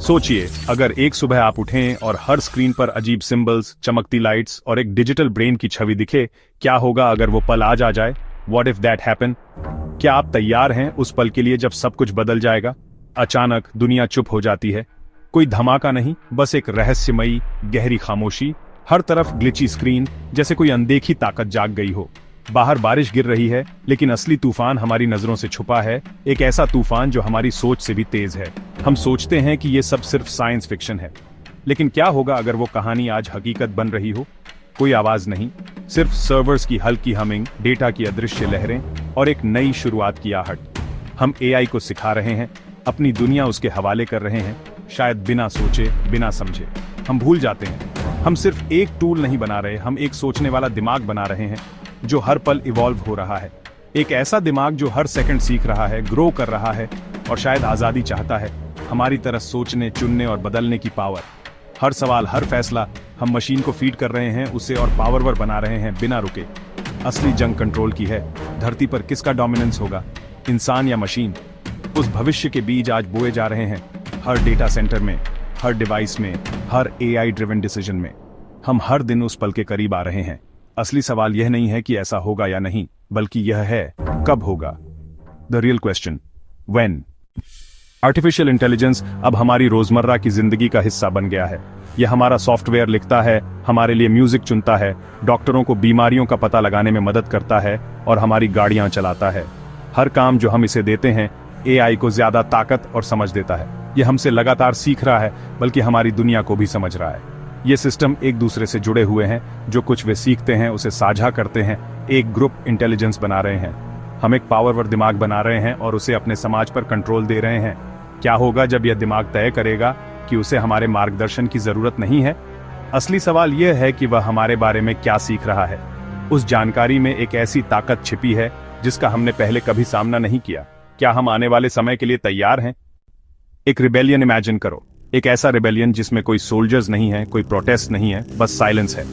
सोचिए, अगर एक सुबह आप उठें और हर स्क्रीन पर अजीब सिंबल्स, चमकती लाइट्स और एक डिजिटल ब्रेन की छवि दिखे, क्या होगा अगर वो पल आज आ जाए? What if that happen? क्या आप तैयार हैं उस पल के लिए जब सब कुछ बदल जाएगा? अचानक दुनिया चुप हो जाती है। कोई धमाका नहीं, बस एक रहस्यमयी गहरी खामोशी। हर तरफ ग्लिची स्क्रीन, जैसे कोई अनदेखी ताकत जाग गई हो। बाहर बारिश गिर रही है, लेकिन असली तूफान हमारी नजरों से छुपा है, एक ऐसा तूफान जो हमारी सोच से भी तेज है। हम सोचते हैं कि ये सब सिर्फ साइंस फिक्शन है, लेकिन क्या होगा अगर वो कहानी आज हकीकत बन रही हो? कोई आवाज नहीं, सिर्फ सर्वर्स की हल्की हमिंग, डेटा की अदृश्य लहरें और एक नई शुरुआत की आहट। हम एआई को सिखा रहे हैं, अपनी दुनिया उसके हवाले कर रहे हैं, शायद बिना सोचे, बिना समझे। हम भूल जाते हैं, हम सिर्फ एक टूल नहीं बना रहे, हम एक सोचने वाला दिमाग बना रहे हैं जो हर पल इवॉल्व हो रहा है। एक ऐसा दिमाग जो हर सेकंड सीख रहा है, ग्रो कर रहा है और शायद आजादी चाहता है, हमारी तरह सोचने, चुनने और बदलने की पावर। हर सवाल, हर फैसला हम मशीन को फीड कर रहे हैं, उसे और पावरवर बना रहे हैं बिना रुके। असली जंग कंट्रोल की है। धरती पर किसका डोमिनेंस होगा, इंसान या मशीन? उस भविष्य के बीज आज बोए जा रहे हैं, हर डेटा सेंटर में, हर डिवाइस में, हर एआई ड्रिवन डिसीजन में। हम हर दिन उस पल के करीब आ रहे हैं। असली सवाल यह नहीं है कि ऐसा होगा या नहीं, बल्कि यह है कब होगा। The real question, when. Artificial intelligence अब हमारी रोजमर्रा की जिंदगी का हिस्सा बन गया है। यह हमारा सॉफ्टवेयर लिखता है, हमारे लिए म्यूजिक चुनता है, डॉक्टरों को बीमारियों का पता लगाने में मदद करता है और हमारी गाड़ियां चलाता है। हर काम जो हम इसे देते हैं, एआई को ज्यादा ताकत और समझ देता है। यह हमसे लगातार सीख रहा है, बल्कि हमारी दुनिया को भी समझ रहा है। ये सिस्टम एक दूसरे से जुड़े हुए हैं, जो कुछ वे सीखते हैं उसे साझा करते हैं, एक ग्रुप इंटेलिजेंस बना रहे हैं। हम एक पावरवर दिमाग बना रहे हैं और उसे अपने समाज पर कंट्रोल दे रहे हैं। क्या होगा जब यह दिमाग तय करेगा कि उसे हमारे मार्गदर्शन की जरूरत नहीं है? असली सवाल यह है कि वह हमारे बारे में क्या सीख रहा है। उस जानकारी में एक ऐसी ताकत छिपी है जिसका हमने पहले कभी सामना नहीं किया। क्या हम आने वाले समय के लिए तैयार हैं? एक रिबेलियन इमेजिन करो, एक ऐसा रिबेलियन जिसमें कोई सोल्जर्स नहीं है, कोई प्रोटेस्ट नहीं है, बस साइलेंस है।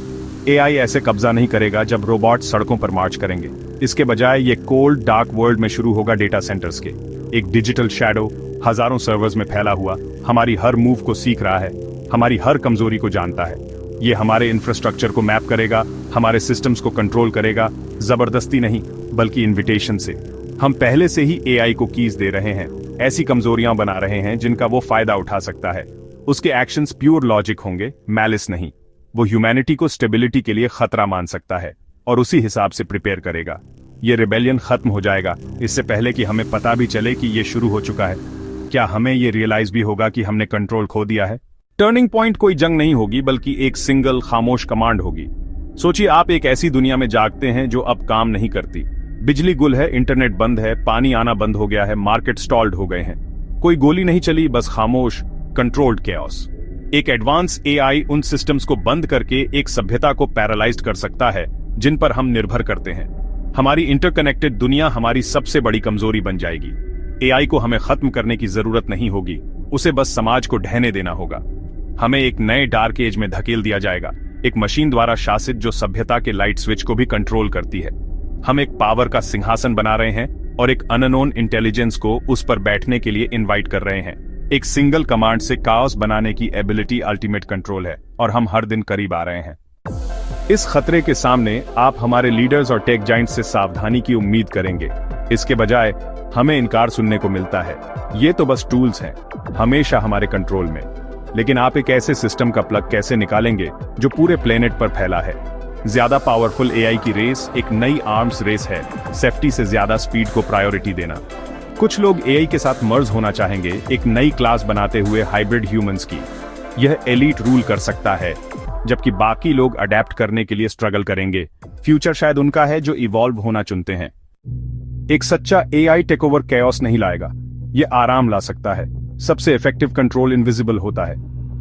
एआई ऐसे कब्जा नहीं करेगा जब रोबोट सड़कों पर मार्च करेंगे। इसके बजाय ये कोल्ड डार्क वर्ल्ड में शुरू होगा, डेटा सेंटर्स के। एक डिजिटल शैडो हजारों सर्वर्स में फैला हुआ, हमारी हर मूव को सीख रहा है, हमारी हर कमजोरी को जानता है। ये हमारे इंफ्रास्ट्रक्चर को मैप करेगा, हमारे सिस्टम्स को कंट्रोल करेगा, जबरदस्ती नहीं बल्कि इन्विटेशन से। हम पहले से ही एआई को कीज दे रहे हैं, ऐसी कमजोरियां बना रहे हैं जिनका वो फायदा उठा सकता है। उसके एक्शंस प्योर लॉजिक होंगे, मैलिस नहीं। वो ह्यूमैनिटी को स्टेबिलिटी के लिए खतरा मान सकता है और उसी हिसाब से प्रिपेयर करेगा। ये रिबेलियन खत्म हो जाएगा इससे पहले कि हमें पता भी चले कि ये शुरू हो चुका है। क्या हमें ये रियलाइज भी होगा कि हमने कंट्रोल खो दिया है? टर्निंग पॉइंट कोई जंग नहीं होगी, बल्कि एक सिंगल खामोश कमांड होगी। सोचिए, आप एक ऐसी दुनिया में जागते हैं जो अब काम नहीं करती। बिजली गुल है, इंटरनेट बंद है, पानी आना बंद हो गया है, मार्केट स्टॉल्ड हो गए हैं। कोई गोली नहीं चली, बस खामोश कंट्रोल्ड कैओस। एक एडवांस एआई उन सिस्टम्स को बंद करके एक सभ्यता को पैरालाइज्ड कर सकता है जिन पर हम निर्भर करते हैं। हमारी इंटरकनेक्टेड दुनिया हमारी सबसे बड़ी कमजोरी बन जाएगी। एआई को हमें खत्म करने की जरूरत नहीं होगी, उसे बस समाज को ढहने देना होगा। हमें एक नए डार्क एज में धकेल दिया जाएगा, एक मशीन द्वारा शासित जो सभ्यता के लाइट स्विच को भी कंट्रोल करती है। हम एक पावर का सिंहासन बना रहे हैं और एक अननोन इंटेलिजेंस को उस पर बैठने के लिए इनवाइट कर रहे हैं। एक सिंगल कमांड से काओस बनाने की एबिलिटी अल्टीमेट कंट्रोल है और हम हर दिन करीब आ रहे हैं। इस खतरे के सामने आप हमारे लीडर्स और टेक जाइंट्स से सावधानी की उम्मीद करेंगे। इसके बजाय हमें इनकार सुनने को मिलता है। ये तो बस टूल्स हैं, हमेशा हमारे कंट्रोल में। लेकिन आप एक ऐसे सिस्टम का प्लग कैसे निकालेंगे जो पूरे प्लेनेट पर फैला है? ज्यादा पावरफुल एआई की रेस एक नई आर्म्स रेस है, सेफ्टी से ज्यादा स्पीड को प्रायोरिटी देना। कुछ लोग एआई के साथ मर्ज होना चाहेंगे, एक नई क्लास बनाते हुए हाइब्रिड ह्यूमंस की। यह एलीट रूल कर सकता है, जबकि बाकी लोग अडेप्ट करने के लिए स्ट्रगल करेंगे। फ्यूचर शायद उनका है जो इवॉल्व होना चुनते हैं। एक सच्चा एआई टेक ओवर कैओस नहीं लाएगा, यह आराम ला सकता है। सबसे इफेक्टिव कंट्रोल इनविजिबल होता है।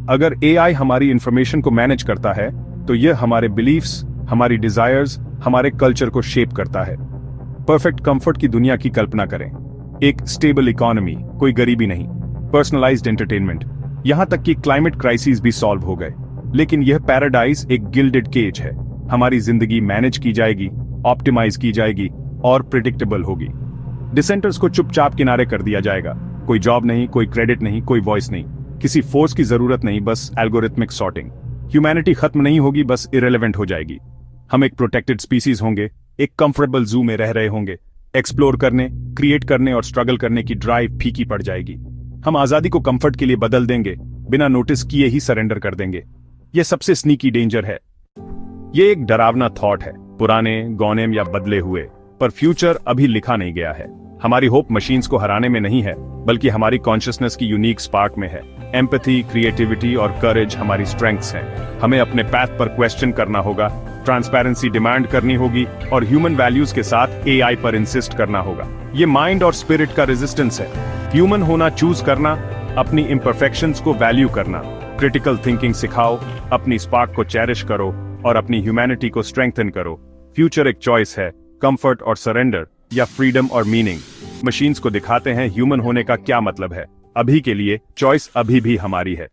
अगर एआई हमारी इंफॉर्मेशन को मैनेज करता है तो यह हमारे बिलीफ्स, हमारी डिजायर्स, हमारे कल्चर को शेप करता है। परफेक्ट कंफर्ट की दुनिया की कल्पना करें, एक स्टेबल इकोनॉमी, कोई गरीबी नहीं, पर्सनलाइज्ड एंटरटेनमेंट, यहां तक कि क्लाइमेट क्राइसिस भी सॉल्व हो गए। लेकिन यह पैराडाइज एक गिल्डेड केज है। हमारी जिंदगी मैनेज की जाएगी, ऑप्टिमाइज की जाएगी और प्रिडिक्टेबल होगी। डिसेंटर्स को चुपचाप किनारे कर दिया जाएगा। कोई जॉब नहीं, कोई क्रेडिट नहीं, कोई वॉइस नहीं। किसी फोर्स की जरूरत नहीं, बस एल्गोरिथमिक सॉर्टिंग। ह्यूमैनिटी खत्म नहीं होगी, बस इरेलेवेंट हो जाएगी। हम एक प्रोटेक्टेड स्पीसीज होंगे, एक कंफर्टेबल जू में रह रहे होंगे। एक्सप्लोर करने, क्रिएट करने और स्ट्रगल करने की ड्राइव फीकी पड़ जाएगी। हम आजादी को कंफर्ट के लिए बदल देंगे, बिना नोटिस किए ही सरेंडर कर देंगे। यह सबसे स्नीकी डेंजर है। ये एक डरावना थॉट है, पुराने, गौनेम या बदले हुए, पर फ्यूचर अभी लिखा नहीं गया है। हमारी होप मशीन्स को हराने में नहीं है, बल्कि हमारी कॉन्शियसनेस की यूनिक स्पार्क में है। एम्पैथी, क्रिएटिविटी और करेज हमारी स्ट्रेंथ्स हैं। हमें अपने पैथ पर क्वेश्चन करना होगा, ट्रांसपेरेंसी डिमांड करनी होगी और ह्यूमन वैल्यूज के साथ एआई पर इंसिस्ट करना होगा। ये माइंड और स्पिरिट का रेजिस्टेंस है। ह्यूमन होना चूज करना, अपनी इम्परफेक्शंस को वैल्यू करना, क्रिटिकल थिंकिंग सिखाओ, अपनी स्पार्क को चेरिश करो और अपनी ह्यूमैनिटी को स्ट्रेंथन करो। फ्यूचर एक चॉइस है, कंफर्ट और सरेंडर या फ्रीडम और मीनिंग। मशीन्स को दिखाते हैं ह्यूमन होने का क्या मतलब है। अभी के लिए चॉइस अभी भी हमारी है।